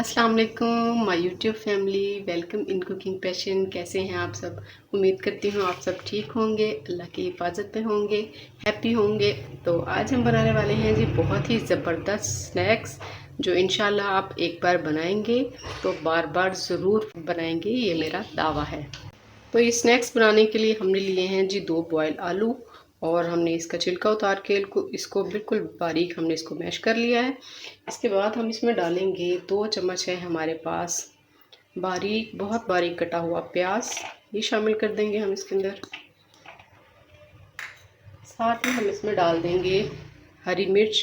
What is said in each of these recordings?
अस्सलाम वालेकुम my YouTube family, welcome in cooking passion. कैसे हैं आप सब? उम्मीद करती हूँ आप सब ठीक होंगे, अल्लाह की हिफाजत में होंगे, हैप्पी होंगे। तो आज हम बनाने वाले हैं जी बहुत ही ज़बरदस्त स्नैक्स, जो इंशाल्लाह आप एक बार बनाएंगे तो बार बार ज़रूर बनाएंगे, ये मेरा दावा है। तो ये स्नैक्स बनाने के लिए हमने लिए हैं जी 2 बॉयल आलू, और हमने इसका छिलका उतार के इसको बिल्कुल बारीक हमने इसको मैश कर लिया है। इसके बाद हम इसमें डालेंगे 2 चम्मच है हमारे पास बारीक, बहुत बारीक कटा हुआ प्याज, ये शामिल कर देंगे हम इसके अंदर। साथ में हम इसमें डाल देंगे हरी मिर्च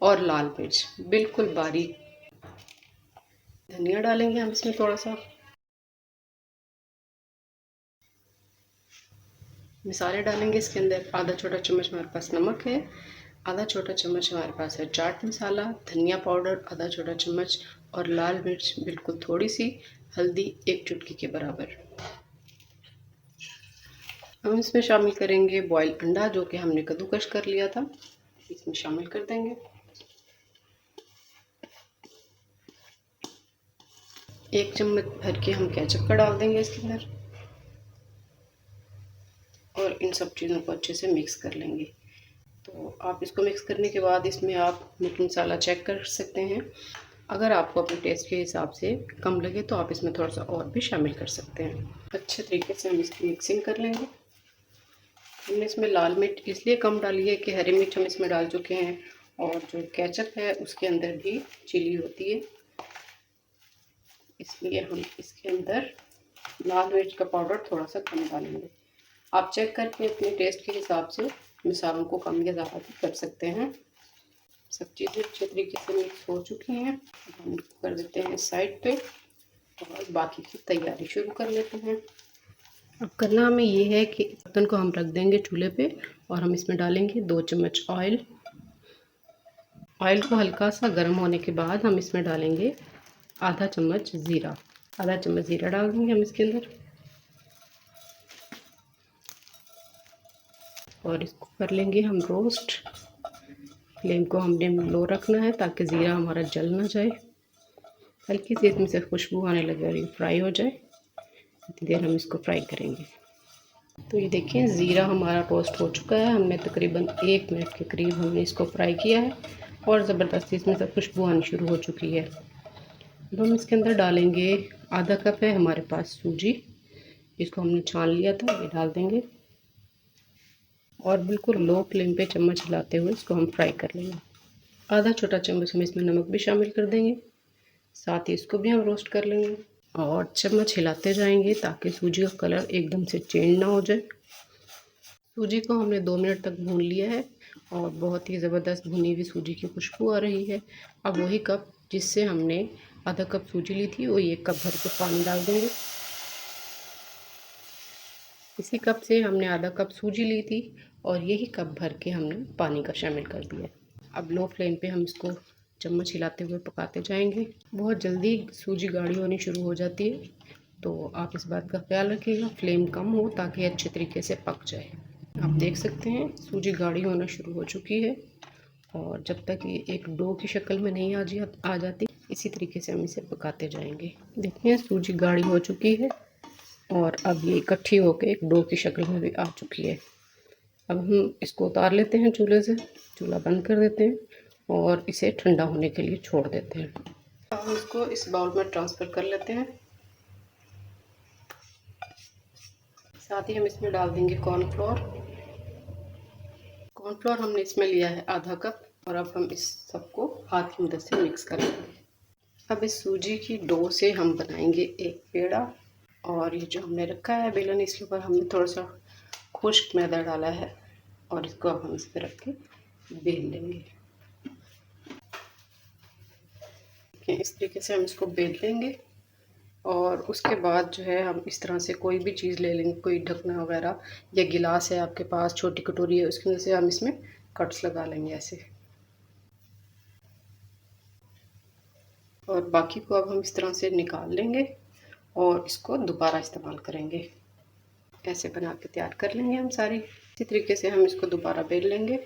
और लाल मिर्च बिल्कुल बारीक। धनिया डालेंगे हम इसमें थोड़ा सा। मसाले डालेंगे इसके अंदर। आधा छोटा चम्मच हमारे पास नमक है, आधा छोटा चम्मच हमारे पास है चाट मसाला, धनिया पाउडर आधा छोटा चम्मच, और लाल मिर्च बिल्कुल थोड़ी सी, हल्दी 1 चुटकी के बराबर। हम इसमें शामिल करेंगे बॉयल अंडा, जो कि हमने कद्दूकश कर लिया था, इसमें शामिल कर देंगे। 1 चम्मच भर के हम केचप का डाल देंगे इसके अंदर, और इन सब चीज़ों को अच्छे से मिक्स कर लेंगे। तो आप इसको मिक्स करने के बाद इसमें आप मीट मसाला चेक कर सकते हैं। अगर आपको अपने टेस्ट के हिसाब से कम लगे तो आप इसमें थोड़ा सा और भी शामिल कर सकते हैं। अच्छे तरीके से हम इसकी मिक्सिंग कर लेंगे। हमने इसमें लाल मिर्च इसलिए कम डाली है कि हरी मिर्च हम इसमें डाल चुके हैं, और जो केचप है उसके अंदर भी चिली होती है, इसलिए हम इसके अंदर लाल मिर्च का पाउडर थोड़ा सा कम डालेंगे। आप चेक करके अपने टेस्ट के हिसाब से मसालों को कम या ज़्यादा भी कर सकते हैं। सब चीज़ें अच्छे तरीके से मिक्स हो चुकी हैं। अब हम कर देते हैं साइड पे, और बाकी की तैयारी शुरू कर लेते हैं। अब करना हमें ये है कि बर्तन को हम रख देंगे चूल्हे पे, और हम इसमें डालेंगे 2 चम्मच ऑयल। ऑयल को हल्का सा गर्म होने के बाद हम इसमें डालेंगे आधा चम्मच ज़ीरा। आधा चम्मच ज़ीरा डाल देंगे हम इसके अंदर, और इसको कर लेंगे हम रोस्ट। फ्लेम को हमने लो रखना है ताकि ज़ीरा हमारा जल ना जाए। हल्की सी इसमें से खुशबू आने लगे और ये फ्राई हो जाए, इतनी देर हम इसको फ्राई करेंगे। तो ये देखिए ज़ीरा हमारा रोस्ट हो चुका है। हमने तकरीबन 1 मिनट के करीब हमने इसको फ्राई किया है, और ज़बरदस्ती इसमें से खुशबू आनी शुरू हो चुकी है। अब हम इसके अंदर डालेंगे आधा कप है हमारे पास सूजी, इसको हमने छान लिया था, ये डाल देंगे, और बिल्कुल लो फ्लेम पे चम्मच हिलाते हुए इसको हम फ्राई कर लेंगे। आधा छोटा चम्मच हम इसमें नमक भी शामिल कर देंगे, साथ ही इसको भी हम रोस्ट कर लेंगे, और चम्मच हिलाते जाएंगे ताकि सूजी का कलर एकदम से चेंज ना हो जाए। सूजी को हमने 2 मिनट तक भून लिया है, और बहुत ही ज़बरदस्त भुनी हुई सूजी की खुशबू आ रही है। अब वही कप जिससे हमने आधा कप सूजी ली थी, वही 1 कप भर के पानी डाल देंगे। इसी कप से हमने आधा कप सूजी ली थी, और यही कप भर के हमने पानी का शामिल कर दिया। अब लो फ्लेम पे हम इसको चम्मच हिलाते हुए पकाते जाएंगे। बहुत जल्दी सूजी गाढ़ी होनी शुरू हो जाती है, तो आप इस बात का ख्याल रखिएगा फ्लेम कम हो ताकि अच्छे तरीके से पक जाए। आप देख सकते हैं सूजी गाढ़ी होना शुरू हो चुकी है, और जब तक ये एक डो की शक्ल में नहीं आ जाती, इसी तरीके से हम इसे पकाते जाएंगे। देखिए सूजी गाढ़ी हो चुकी है, और अब ये इकट्ठी होकर एक डो की शक्ल में भी आ चुकी है। अब हम इसको उतार लेते हैं चूल्हे से, चूल्हा बंद कर देते हैं, और इसे ठंडा होने के लिए छोड़ देते हैं। अब हम इसको इस बाउल में ट्रांसफ़र कर लेते हैं। साथ ही हम इसमें डाल देंगे कॉर्नफ्लोर। कॉर्नफ्लोर हमने इसमें लिया है आधा कप, और अब हम इस सबको हाथ की मदद से मिक्स कर लेंगे। अब इस सूजी की डो से हम बनाएंगे एक पेड़ा, और ये जो हमने रखा है बेलन, इसके ऊपर हमने थोड़ा सा खुश्क मैदा डाला है, और इसको अब हम इस पर रख के बेल लेंगे। इस तरीके से हम इसको बेल लेंगे, और उसके बाद जो है हम इस तरह से कोई भी चीज़ ले लेंगे, कोई ढकना वगैरह या गिलास है आपके पास, छोटी कटोरी है, उसकी वजह से हम इसमें कट्स लगा लेंगे ऐसे। और बाकी को अब हम इस तरह से निकाल लेंगे, और इसको दोबारा इस्तेमाल करेंगे। ऐसे बना के तैयार कर लेंगे हम सारी। इसी तरीके से हम इसको दोबारा बेल लेंगे।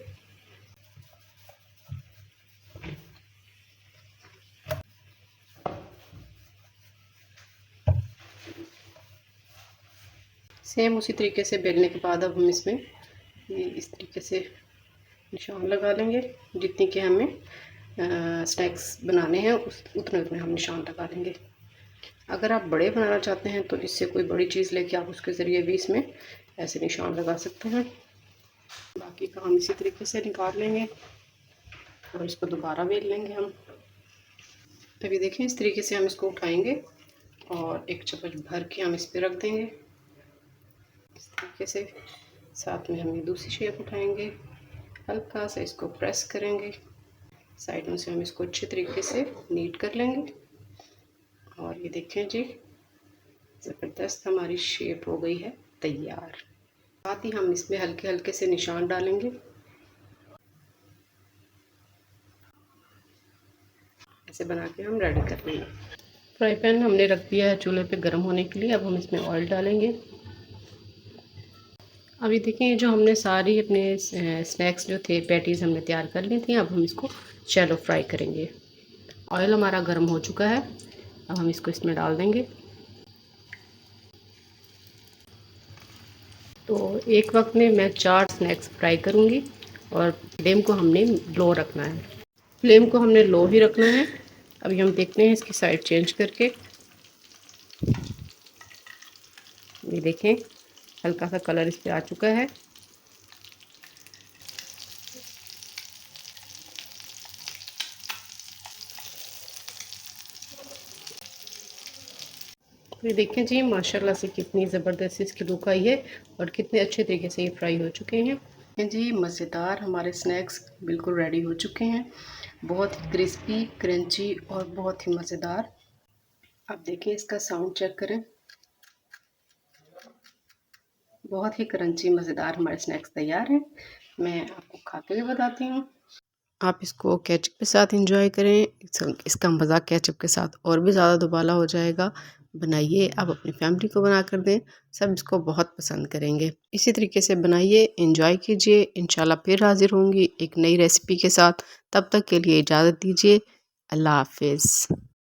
सेम उसी तरीके से बेलने के बाद अब हम इसमें ये इस तरीके से निशान लगा लेंगे। जितनी के हमें स्नैक्स बनाने हैं उतने उतने हम निशान लगा लेंगे। अगर आप बड़े बनाना चाहते हैं तो इससे कोई बड़ी चीज़ लेके आप उसके ज़रिए भी इसमें ऐसे निशान लगा सकते हैं। बाकी का हम इसी तरीके से निकाल लेंगे और इसको दोबारा बेल लेंगे हम। अभी देखें इस तरीके से हम इसको उठाएंगे और एक चम्मच भर के हम इस पर रख देंगे इस तरीके से। साथ में हम ये दूसरी शेप उठाएंगे, हल्का सा इसको प्रेस करेंगे, साइडों से हम इसको अच्छे तरीके से नीट कर लेंगे। और ये देखें जी, ज़बरदस्त हमारी शेप हो गई है तैयार। साथ ही हम इसमें हल्के हल्के से निशान डालेंगे। ऐसे बना के हम रेडी कर लेंगे। फ्राई पैन हमने रख दिया है चूल्हे पे गर्म होने के लिए। अब हम इसमें ऑयल डालेंगे। अभी देखिए जो हमने सारी अपने स्नैक्स जो थे पैटीज़ हमने तैयार कर ली थी। अब हम इसको शैलो फ्राई करेंगे। ऑयल हमारा गर्म हो चुका है। अब हम इसको इसमें डाल देंगे। तो एक वक्त में मैं 4 स्नैक्स फ्राई करूँगी और फ्लेम को हमने लो रखना है। फ्लेम को हमने लो ही रखना है। अभी हम देखते हैं इसकी साइड चेंज करके। ये देखें हल्का सा कलर इस पे आ चुका है। ये देखें जी माशाल्लाह से कितनी ज़बरदस्त इसकी लुक आई है और कितने अच्छे तरीके से ये फ्राई हो चुके हैं। जी मज़ेदार हमारे स्नैक्स बिल्कुल रेडी हो चुके हैं। बहुत ही क्रिस्पी, क्रंची और बहुत ही मज़ेदार। अब देखें इसका साउंड चेक करें। बहुत ही क्रंची मज़ेदार हमारे स्नैक्स तैयार हैं। मैं आपको खा के भी बताती हूँ। आप इसको केचप के साथ एंजॉय करें। इसका मज़ा केचप के साथ और भी ज़्यादा दुबाला हो जाएगा। बनाइए, आप अपनी फैमिली को बना कर दें, सब इसको बहुत पसंद करेंगे। इसी तरीके से बनाइए, एंजॉय कीजिए। इंशाल्लाह फिर हाजिर होंगी एक नई रेसिपी के साथ। तब तक के लिए इजाज़त दीजिए। अल्लाह हाफिज़।